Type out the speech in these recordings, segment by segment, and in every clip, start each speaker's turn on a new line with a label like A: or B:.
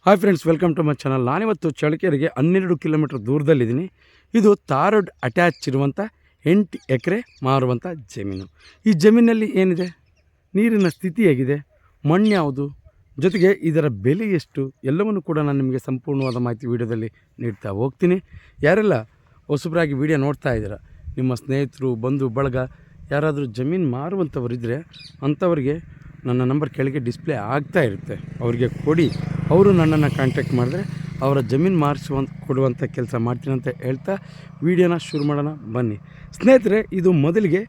A: Hi friends, welcome to my channel. ನಾನಿವತ್ತು ಚಳ್ಳಕೆರೆಗೆ 12 kilometre ದೂರದಲ್ಲಿದ್ದೀನಿ. ಇದು ತಾರ್ ರೋಡ್ ಅಟ್ಯಾಚ್ ಇರುವಂಥ 8 ಎಕರೆ ಮಾರುವಂಥ ಜಮೀನು. ಈ ಜಮೀನಲ್ಲಿ ಏನಿದೆ, ನೀರಿನ ಸ್ಥಿತಿ ಹೇಗಿದೆ, ಮಣ್ಣು ಯಾವುದು, ಜೊತೆಗೆ ಇದರ ಬೆಲೆ ಎಷ್ಟು, ಎಲ್ಲವನ್ನು ಕೂಡ ನಾನು ನಿಮಗೆ ಸಂಪೂರ್ಣವಾದ ಮಾಹಿತಿ ವಿಡಿಯೋದಲ್ಲಿ ನೀಡ್ತಾ ಹೋಗ್ತೀನಿ. ಯಾರೆಲ್ಲ ಹೊಸಬರಾಗಿ ವಿಡಿಯೋ ನೋಡ್ತಾ ಇದ್ದೀರಾ, ನಿಮ್ಮ ಸ್ನೇಹಿತರು, ಬಂಧು ಬಳಗ ಯಾರಾದರೂ ಜಮೀನು ಮಾರುವಂಥವರಿದ್ದರೆ ಅಂಥವ್ರಿಗೆ ನನ್ನ ನಂಬರ್ ಕೆಳಗೆ ಡಿಸ್ಪ್ಲೇ ಆಗ್ತಾ ಇರುತ್ತೆ, ಅವರಿಗೆ ಕೊಡಿ. ಅವರು ನನ್ನನ್ನು ಕಾಂಟ್ಯಾಕ್ಟ್ ಮಾಡಿದ್ರೆ ಅವರ ಜಮೀನು ಕೊಡುವಂಥ ಕೆಲಸ ಮಾಡ್ತೀನಿ ಅಂತ ಹೇಳ್ತಾ ವಿಡಿಯೋನ ಶುರು ಮಾಡೋಣ ಬನ್ನಿ ಸ್ನೇಹಿತರೆ. ಇದು ಮೊದಲಿಗೆ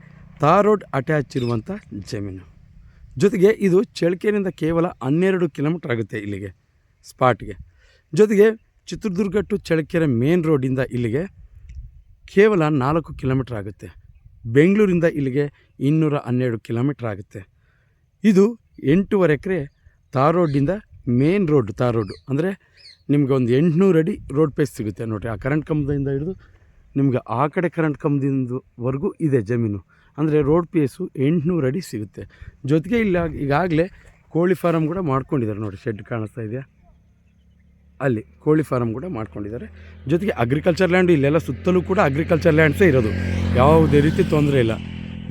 A: ತಾರ್ ರೋಡ್ ಅಟ್ಯಾಚ್ ಇರುವಂಥ ಜಮೀನು. ಜೊತೆಗೆ ಇದು ಚಳ್ಳಕೆರೆಯಿಂದ ಕೇವಲ 12 ಕಿಲೋಮೀಟ್ರ್ ಆಗುತ್ತೆ ಇಲ್ಲಿಗೆ ಸ್ಪಾಟ್ಗೆ. ಜೊತೆಗೆ ಚಿತ್ರದುರ್ಗ ಟು ಚಳ್ಳಕೆರೆ ಮೇನ್ ರೋಡಿಂದ ಇಲ್ಲಿಗೆ ಕೇವಲ 4 ಕಿಲೋಮೀಟ್ರ್ ಆಗುತ್ತೆ. ಬೆಂಗಳೂರಿಂದ ಇಲ್ಲಿಗೆ 212 ಕಿಲೋಮೀಟ್ರ್ ಆಗುತ್ತೆ. ಇದು 8.5 ಎಕರೆ ತಾರ್ ರೋಡಿಂದ ಮೇನ್ ರೋಡ್. ತಾರ್ ರೋಡು ಅಂದರೆ ನಿಮ್ಗೆ ಒಂದು 800 ಅಡಿ ರೋಡ್ ಪೇಸ್ ಸಿಗುತ್ತೆ ನೋಡಿರಿ. ಆ ಕರೆಂಟ್ ಕಂಬದಿಂದ ಹಿಡಿದು ನಿಮ್ಗೆ ಆ ಕಡೆ ಕರೆಂಟ್ ಕಂಬದಿಂದವರೆಗೂ ಇದೆ ಜಮೀನು. ಅಂದರೆ ರೋಡ್ ಪೇಸು 800 ಅಡಿ ಸಿಗುತ್ತೆ. ಜೊತೆಗೆ ಇಲ್ಲಿ ಈಗಾಗಲೇ ಕೋಳಿ ಫಾರಮ್ ಕೂಡ ಮಾಡ್ಕೊಂಡಿದ್ದಾರೆ ನೋಡಿ, ಶೆಡ್ ಕಾಣಿಸ್ತಾ ಇದೆಯಾ, ಅಲ್ಲಿ ಕೋಳಿ ಫಾರಮ್ ಕೂಡ ಮಾಡ್ಕೊಂಡಿದ್ದಾರೆ. ಜೊತೆಗೆ ಅಗ್ರಿಕಲ್ಚರ್ ಲ್ಯಾಂಡ್, ಇಲ್ಲೆಲ್ಲ ಸುತ್ತಲೂ ಕೂಡ ಅಗ್ರಿಕಲ್ಚರ್ ಲ್ಯಾಂಡ್ಸೇ ಇರೋದು, ಯಾವುದೇ ರೀತಿ ತೊಂದರೆ ಇಲ್ಲ.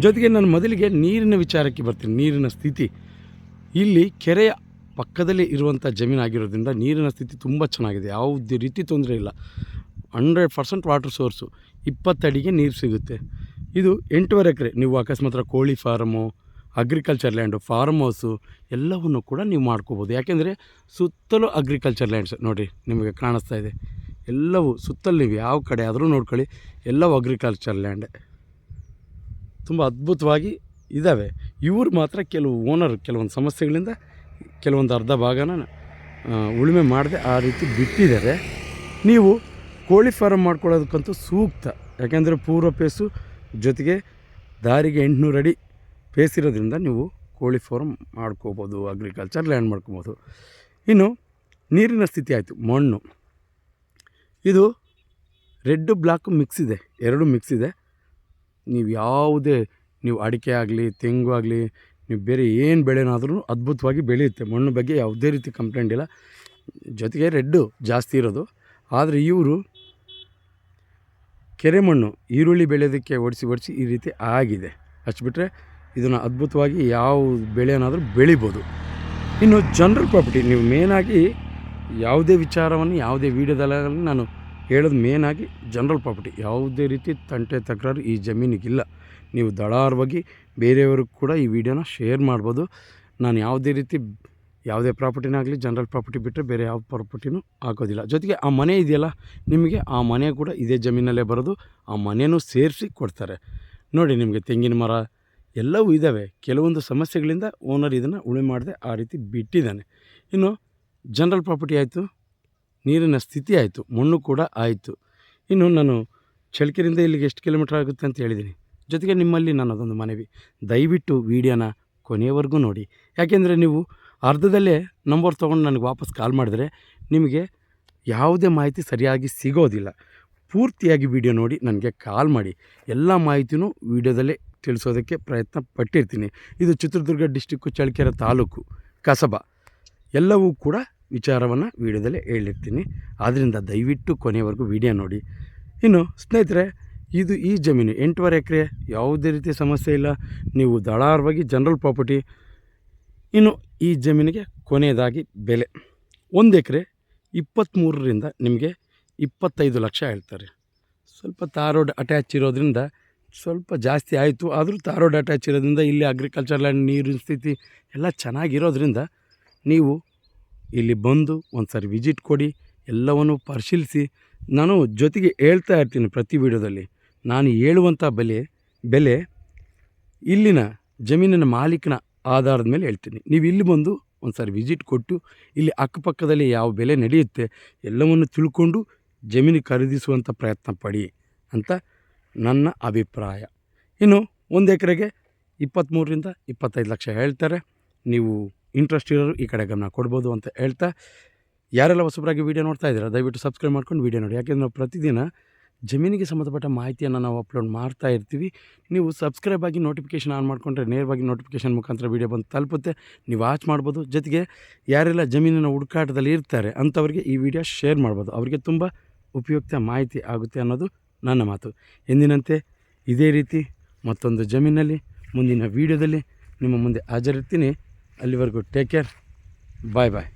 A: ಜೊತೆಗೆ ನಾನು ಮೊದಲಿಗೆ ನೀರಿನ ವಿಚಾರಕ್ಕೆ ಬರ್ತೀನಿ. ನೀರಿನ ಸ್ಥಿತಿ ಇಲ್ಲಿ ಕೆರೆಯ ಪಕ್ಕದಲ್ಲಿ ಇರುವಂಥ ಜಮೀನಾಗಿರೋದ್ರಿಂದ ನೀರಿನ ಸ್ಥಿತಿ ತುಂಬ ಚೆನ್ನಾಗಿದೆ, ಯಾವುದೇ ರೀತಿ ತೊಂದರೆ ಇಲ್ಲ. 100% ವಾಟರ್ ಸೋರ್ಸು, 20 ಅಡಿಗೆ ನೀರು ಸಿಗುತ್ತೆ. ಇದು 8.5 ಎಕರೆ. ನೀವು ಅಕಸ್ಮಾತ್ ಕೋಳಿ form, agriculture land, form house ಎಲ್ಲವನ್ನು ಕೂಡ ನೀವು ಮಾಡ್ಕೋಬೋದು. ಯಾಕೆಂದರೆ ಸುತ್ತಲೂ ಅಗ್ರಿಕಲ್ಚರ್ ಲ್ಯಾಂಡ್ಸ್ ನೋಡಿ, ನಿಮಗೆ ಕಾಣಿಸ್ತಾ ಇದೆ. ಎಲ್ಲವೂ ಸುತ್ತಲೂ ನೀವು ಯಾವ ಕಡೆ ಆದರೂ ನೋಡ್ಕೊಳ್ಳಿ, ಎಲ್ಲವೂ ಅಗ್ರಿಕಲ್ಚರ್ ಲ್ಯಾಂಡೇ, ತುಂಬ ಅದ್ಭುತವಾಗಿ ಇದ್ದಾವೆ. ಇವರು ಮಾತ್ರ ಕೆಲವು ಓನರ್ ಕೆಲವೊಂದು ಸಮಸ್ಯೆಗಳಿಂದ ಕೆಲವೊಂದು ಅರ್ಧ ಭಾಗನ ಉಳುಮೆ ಮಾಡದೆ ಆ ರೀತಿ ಬಿಟ್ಟಿದ್ದಾರೆ. ನೀವು ಕೋಳಿ ಫಾರಮ್ ಮಾಡ್ಕೊಳ್ಳೋದಕ್ಕಂತೂ ಸೂಕ್ತ. ಯಾಕೆಂದರೆ ಪೂರ್ವ ಪೇಸು, ಜೊತೆಗೆ ದಾರಿಗೆ 800 ಅಡಿ ಪೇಸ್ ಇರೋದ್ರಿಂದ ನೀವು ಕೋಳಿ ಫಾರಮ್ ಮಾಡ್ಕೋಬೋದು, ಅಗ್ರಿಕಲ್ಚರ್ ಲ್ಯಾಂಡ್ ಮಾಡ್ಕೋಬೋದು. ಇನ್ನು ನೀರಿನ ಸ್ಥಿತಿ ಆಯಿತು. ಮಣ್ಣು ಇದು ರೆಡ್ ಬ್ಲಾಕ್ ಮಿಕ್ಸ್ ಇದೆ, ಎರಡು ಮಿಕ್ಸ್ ಇದೆ. ನೀವು ಯಾವುದೇ ಅಡಿಕೆ ಆಗಲಿ, ತೆಂಗು ಆಗಲಿ, ನೀವು ಬೇರೆ ಏನು ಬೆಳೆನಾದ್ರೂ ಅದ್ಭುತವಾಗಿ ಬೆಳೆಯುತ್ತೆ. ಮಣ್ಣು ಬಗ್ಗೆ ಯಾವುದೇ ರೀತಿ ಕಂಪ್ಲೇಂಟ್ ಇಲ್ಲ. ಜೊತೆಗೆ ರೆಡ್ಡು ಜಾಸ್ತಿ ಇರೋದು. ಆದರೆ ಇವರು ಕೆರೆ ಮಣ್ಣು ಈರುಳ್ಳಿ ಬೆಳೆಯೋದಕ್ಕೆ ಒಡಿಸಿ ಈ ರೀತಿ ಆಗಿದೆ. ಹಚ್ಬಿಟ್ರೆ ಇದನ್ನು ಅದ್ಭುತವಾಗಿ ಯಾವ ಬೆಳೆನಾದರೂ ಬೆಳಿಬೋದು. ಇನ್ನು ಜನರಲ್ ಪ್ರಾಪರ್ಟಿ, ನೀವು ಮೇನಾಗಿ ಯಾವುದೇ ವಿಚಾರವನ್ನು ಯಾವುದೇ ವೀಡಿಯೋದಲ್ಲಿ ನಾನು ಹೇಳೋದು ಮೇನಾಗಿ ಜನರಲ್ ಪ್ರಾಪರ್ಟಿ. ಯಾವುದೇ ರೀತಿ ತಂಟೆ ತಕರಾರು ಈ ಜಮೀನಿಗಿಲ್ಲ. ನೀವು ದಳಾರವಾಗಿ ಬೇರೆಯವ್ರಿಗೆ ಕೂಡ ಈ ವಿಡಿಯೋನ ಶೇರ್ ಮಾಡ್ಬೋದು. ನಾನು ಯಾವುದೇ ಪ್ರಾಪರ್ಟಿನಾಗಲಿ ಜನರಲ್ ಪ್ರಾಪರ್ಟಿ ಬಿಟ್ಟರೆ ಬೇರೆ ಯಾವ ಪ್ರಾಪರ್ಟಿನೂ ಹಾಕೋದಿಲ್ಲ. ಜೊತೆಗೆ ಆ ಮನೆ ಇದೆಯಲ್ಲ, ನಿಮಗೆ ಆ ಮನೆ ಕೂಡ ಇದೇ ಜಮೀನಲ್ಲೇ ಬರೋದು. ಆ ಮನೆಯೂ ಸೇರಿಸಿ ಕೊಡ್ತಾರೆ ನೋಡಿ. ನಿಮಗೆ ತೆಂಗಿನ ಮರ ಎಲ್ಲವೂ ಇದ್ದಾವೆ. ಕೆಲವೊಂದು ಸಮಸ್ಯೆಗಳಿಂದ ಓನರ್ ಇದನ್ನು ಉಳುಮೆ ಮಾಡದೆ ಆ ರೀತಿ ಬಿಟ್ಟಿದ್ದಾನೆ. ಇನ್ನು ಜನರಲ್ ಪ್ರಾಪರ್ಟಿ ಆಯಿತು, ನೀರಿನ ಸ್ಥಿತಿ ಆಯಿತು, ಮಣ್ಣು ಕೂಡ ಆಯಿತು. ಇನ್ನು ನಾನು ಚಳ್ಳಕೆರೆಯಿಂದ ಇಲ್ಲಿಗೆ ಎಷ್ಟು ಕಿಲೋಮೀಟ್ರ್ ಆಗುತ್ತೆ ಅಂತ ಹೇಳಿದ್ದೀನಿ. ಜೊತೆಗೆ ನಿಮ್ಮಲ್ಲಿ ನನ್ನದೊಂದು ಮನವಿ, ದಯವಿಟ್ಟು ವೀಡಿಯೋನ ಕೊನೆಯವರೆಗೂ ನೋಡಿ. ಯಾಕೆಂದರೆ ನೀವು ಅರ್ಧದಲ್ಲೇ ನಂಬರ್ ತೊಗೊಂಡು ನನಗೆ ವಾಪಸ್ ಕಾಲ್ ಮಾಡಿದ್ರೆ ನಿಮಗೆ ಯಾವುದೇ ಮಾಹಿತಿ ಸರಿಯಾಗಿ ಸಿಗೋದಿಲ್ಲ. ಪೂರ್ತಿಯಾಗಿ ವಿಡಿಯೋ ನೋಡಿ ನನಗೆ ಕಾಲ್ ಮಾಡಿ. ಎಲ್ಲ ಮಾಹಿತಿನೂ ವಿಡಿಯೋದಲ್ಲೇ ತಿಳಿಸೋದಕ್ಕೆ ಪ್ರಯತ್ನ ಪಟ್ಟಿರ್ತೀನಿ. ಇದು ಚಿತ್ರದುರ್ಗ ಡಿಸ್ಟಿಕ್ಕು, ಚಳ್ಳಕೆರೆ ತಾಲೂಕು, ಕಸಬಾ ಎಲ್ಲವೂ ಕೂಡ ವಿಚಾರವನ್ನು ವಿಡಿಯೋದಲ್ಲೇ ಹೇಳಿರ್ತೀನಿ. ಆದ್ದರಿಂದ ದಯವಿಟ್ಟು ಕೊನೆಯವರೆಗೂ ವಿಡಿಯೋ ನೋಡಿ. ಇನ್ನು ಸ್ನೇಹಿತರೆ, ಇದು ಈ ಜಮೀನು 8.5 ಎಕರೆ, ಯಾವುದೇ ರೀತಿ ಸಮಸ್ಯೆ ಇಲ್ಲ. ನೀವು ದಳಾರವಾಗಿ ಜನರಲ್ ಪ್ರಾಪರ್ಟಿ. ಇನ್ನು ಈ ಜಮೀನಿಗೆ ಕೊನೆಯದಾಗಿ ಬೆಲೆ 1 ಎಕರೆ 23ರಿಂದ ನಿಮಗೆ 25 ಲಕ್ಷ ಹೇಳ್ತಾರೆ. ಸ್ವಲ್ಪ ತಾರ್ ರೋಡ್ ಅಟ್ಯಾಚ್ ಇರೋದ್ರಿಂದ ಸ್ವಲ್ಪ ಜಾಸ್ತಿ ಆಯಿತು. ಆದರೂ ತಾರ್ ರೋಡ್ ಅಟ್ಯಾಚ್ ಇರೋದ್ರಿಂದ ಇಲ್ಲಿ ಅಗ್ರಿಕಲ್ಚರ್ ಲ್ಯಾಂಡ್, ನೀರಿನ ಸ್ಥಿತಿ ಎಲ್ಲ ಚೆನ್ನಾಗಿರೋದ್ರಿಂದ ನೀವು ಇಲ್ಲಿ ಬಂದು ಒಂದು ಸಾರಿ ವಿಸಿಟ್ ಕೊಡಿ, ಎಲ್ಲವನ್ನು ಪರಿಶೀಲಿಸಿ. ನಾನು ಜೊತೆಗೆ ಹೇಳ್ತಾ ಇರ್ತೀನಿ ಪ್ರತಿ ವಿಡಿಯೋದಲ್ಲಿ, ನಾನು ಹೇಳುವಂಥ ಬೆಲೆ ಇಲ್ಲಿನ ಜಮೀನಿನ ಮಾಲೀಕನ ಆಧಾರದ ಮೇಲೆ ಹೇಳ್ತೀನಿ. ನೀವು ಇಲ್ಲಿ ಬಂದು ಒಂದು ಸಾರಿ ವಿಸಿಟ್ ಕೊಟ್ಟು ಇಲ್ಲಿ ಅಕ್ಕಪಕ್ಕದಲ್ಲಿ ಯಾವ ಬೆಲೆ ನಡೆಯುತ್ತೆ ಎಲ್ಲವನ್ನು ತಿಳ್ಕೊಂಡು ಜಮೀನು ಖರೀದಿಸುವಂಥ ಪ್ರಯತ್ನ ಪಡಿ ಅಂತ ನನ್ನ ಅಭಿಪ್ರಾಯ. ಇನ್ನು 1 ಎಕರೆಗೆ 23ರಿಂದ 25 ಲಕ್ಷ ಹೇಳ್ತಾರೆ. ನೀವು ಇಂಟ್ರೆಸ್ಟ್ ಇರೋರು ಈ ಕಡೆ ಗಮನ ಕೊಡ್ಬೋದು ಅಂತ ಹೇಳ್ತಾ, ಯಾರೆಲ್ಲ ಹೊಸಬರಾಗಿ ವೀಡಿಯೋ ನೋಡ್ತಾ ಇದ್ದೀರಾ ದಯವಿಟ್ಟು ಸಬ್ಸ್ಕ್ರೈಬ್ ಮಾಡ್ಕೊಂಡು ವೀಡಿಯೋ ನೋಡಿ. ಯಾಕೆಂದರೆ ನಾವು ಪ್ರತಿದಿನ ಜಮೀನಿಗೆ ಸಂಬಂಧಪಟ್ಟ ಮಾಹಿತಿಯನ್ನು ನಾವು ಅಪ್ಲೋಡ್ ಮಾಡ್ತಾ ಇರ್ತೀವಿ. ನೀವು ಸಬ್ಸ್ಕ್ರೈಬ್ ಆಗಿ ನೋಟಿಫಿಕೇಷನ್ ಆನ್ ಮಾಡಿಕೊಂಡ್ರೆ ನೇರವಾಗಿ ನೋಟಿಫಿಕೇಷನ್ ಮುಖಾಂತರ ವೀಡಿಯೋ ಬಂದು ತಲುಪುತ್ತೆ, ನೀವು ವಾಚ್ ಮಾಡ್ಬೋದು. ಜೊತೆಗೆ ಯಾರೆಲ್ಲ ಜಮೀನಿನ ಹುಡುಕಾಟದಲ್ಲಿ ಇರ್ತಾರೆ ಅಂಥವ್ರಿಗೆ ಈ ವಿಡಿಯೋ ಶೇರ್ ಮಾಡ್ಬೋದು, ಅವರಿಗೆ ತುಂಬ ಉಪಯುಕ್ತ ಮಾಹಿತಿ ಆಗುತ್ತೆ ಅನ್ನೋದು ನನ್ನ ಮಾತು. ಎಂದಿನಂತೆ ಇದೇ ರೀತಿ ಮತ್ತೊಂದು ಜಮೀನಲ್ಲಿ ಮುಂದಿನ ವೀಡಿಯೋದಲ್ಲಿ ನಿಮ್ಮ ಮುಂದೆ ಹಾಜರಿರ್ತೀನಿ. ಅಲ್ಲಿವರೆಗೂ ಟೇಕ್ ಕೇರ್, ಬಾಯ್ ಬಾಯ್.